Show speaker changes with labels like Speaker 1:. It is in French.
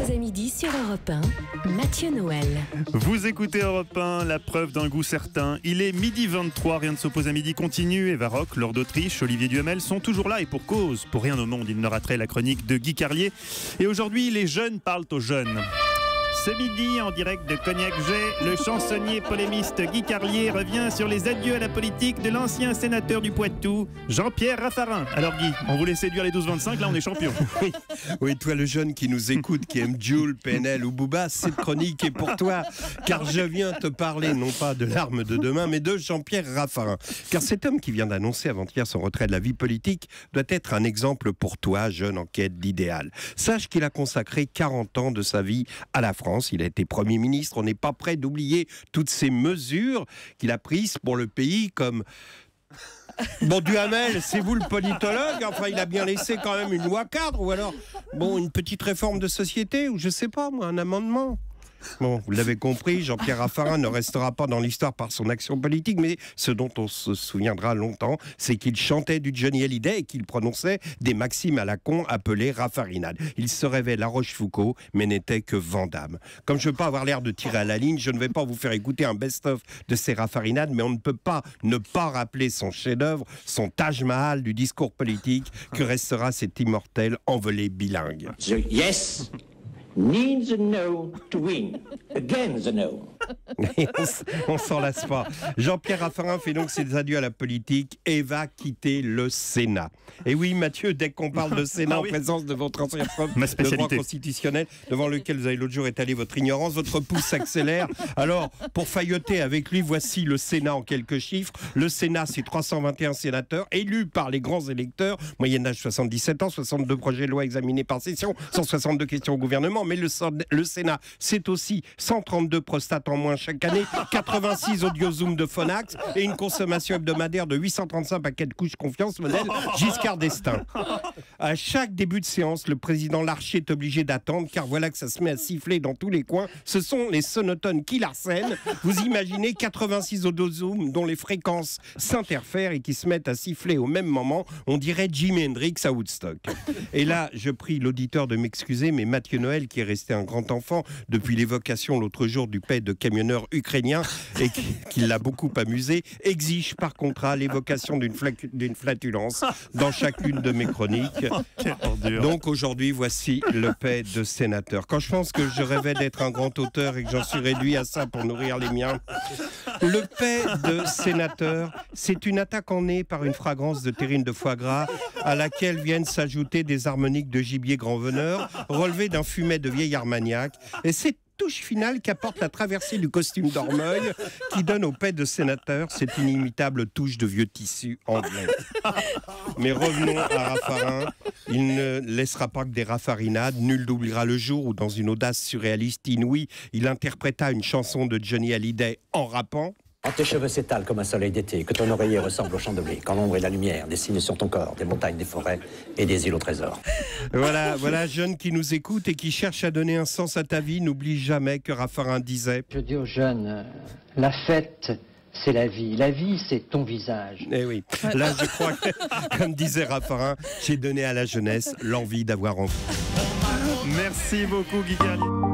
Speaker 1: à midi sur Europe 1, Mathieu Noël.
Speaker 2: Vous écoutez Europe 1, la preuve d'un goût certain. Il est midi 23, rien ne s'oppose à midi continue. Eva Rock, Laure d'Autriche, Olivier Duhamel sont toujours là et pour cause. Pour rien au monde, ils ne rateraient la chronique de Guy Carlier. Et aujourd'hui, les jeunes parlent aux jeunes. Ce midi, en direct de Cognac-Jet, le chansonnier polémiste Guy Carlier revient sur les adieux à la politique de l'ancien sénateur du Poitou, Jean-Pierre Raffarin. Alors Guy, on voulait séduire les 12-25, là on est champion.
Speaker 3: Oui, toi le jeune qui nous écoute, qui aime Jules, PNL ou Booba, cette chronique est pour toi, car je viens te parler non pas de l'arme de demain, mais de Jean-Pierre Raffarin. Car cet homme qui vient d'annoncer avant-hier son retrait de la vie politique doit être un exemple pour toi, jeune en quête d'idéal. Sache qu'il a consacré 40 ans de sa vie à la France. Il a été Premier ministre. On n'est pas prêt d'oublier toutes ces mesures qu'il a prises pour le pays, comme... Bon, Duhamel, c'est vous le politologue. Enfin, il a bien laissé quand même une loi cadre, ou alors, bon, une petite réforme de société, ou je sais pas, moi, un amendement. Bon, vous l'avez compris, Jean-Pierre Raffarin ne restera pas dans l'histoire par son action politique, mais ce dont on se souviendra longtemps, c'est qu'il chantait du Johnny Hallyday et qu'il prononçait des maximes à la con appelées raffarinades. Il se rêvait La Rochefoucauld, mais n'était que Vandame. Comme je ne veux pas avoir l'air de tirer à la ligne, je ne vais pas vous faire écouter un best-of de ces raffarinades, mais on ne peut pas ne pas rappeler son chef-d'œuvre, son Taj Mahal du discours politique, que restera cet immortel envolé bilingue.
Speaker 4: Yes needs a no to win. Again the no.
Speaker 3: On s'en lasse pas. Jean-Pierre Raffarin fait donc ses adieux à la politique et va quitter le Sénat. Et oui, Mathieu, dès qu'on parle de Sénat en présence de votre ancien prof de droit constitutionnel, devant lequel vous avez l'autre jour étalé votre ignorance, votre pouce s'accélère. Alors, pour failloter avec lui, voici le Sénat en quelques chiffres. Le Sénat, c'est 321 sénateurs élus par les grands électeurs, moyenne d'âge 77 ans, 62 projets de loi examinés par session, 162 questions au gouvernement. Mais le Sénat, c'est aussi 132 prostates en moins chaque année, 86 audiozooms de Phonax et une consommation hebdomadaire de 835 paquets de couches confiance modèle Giscard d'Estaing. À chaque début de séance, le président Larcher est obligé d'attendre, car voilà que ça se met à siffler dans tous les coins. Ce sont les sonotones qui l'arsènent. Vous imaginez 86 audiozooms dont les fréquences s'interfèrent et qui se mettent à siffler au même moment. On dirait Jimi Hendrix à Woodstock. Et là, je prie l'auditeur de m'excuser, mais Mathieu Noël, qui est resté un grand enfant depuis l'évocation l'autre jour du paix de camionneurs ukrainiens et qui l'a beaucoup amusé, exige par contrat l'évocation d'une flatulence dans chacune de mes chroniques. Donc aujourd'hui, voici le paix de sénateur. Quand je pense que je rêvais d'être un grand auteur et que j'en suis réduit à ça pour nourrir les miens. Le paix de sénateur, c'est une attaque en nez par une fragrance de terrine de foie gras à laquelle viennent s'ajouter des harmoniques de gibier grand veneur relevées d'un fumet de vieil armagnac. Et c'est touche finale qu'apporte la traversée du costume d'Ormeuil qui donne au paix de sénateur cette inimitable touche de vieux tissu anglais. Mais revenons à Raffarin. Il ne laissera pas que des raffarinades. Nul n'oubliera le jour où, dans une audace surréaliste inouïe, il interpréta une chanson de Johnny Hallyday en rappant.
Speaker 4: Quand tes cheveux s'étalent comme un soleil d'été, que ton oreiller ressemble au champ de blé, quand l'ombre et la lumière dessinent sur ton corps des montagnes, des forêts et des îles au trésor.
Speaker 3: Voilà, jeune qui nous écoute et qui cherche à donner un sens à ta vie, n'oublie jamais que Raffarin disait.
Speaker 5: Je dis aux jeunes, la fête, c'est la vie. La vie, c'est ton visage.
Speaker 3: Eh oui, là je crois que, comme disait Raffarin, j'ai donné à la jeunesse l'envie d'avoir envie.
Speaker 2: Merci beaucoup Guy Carlier.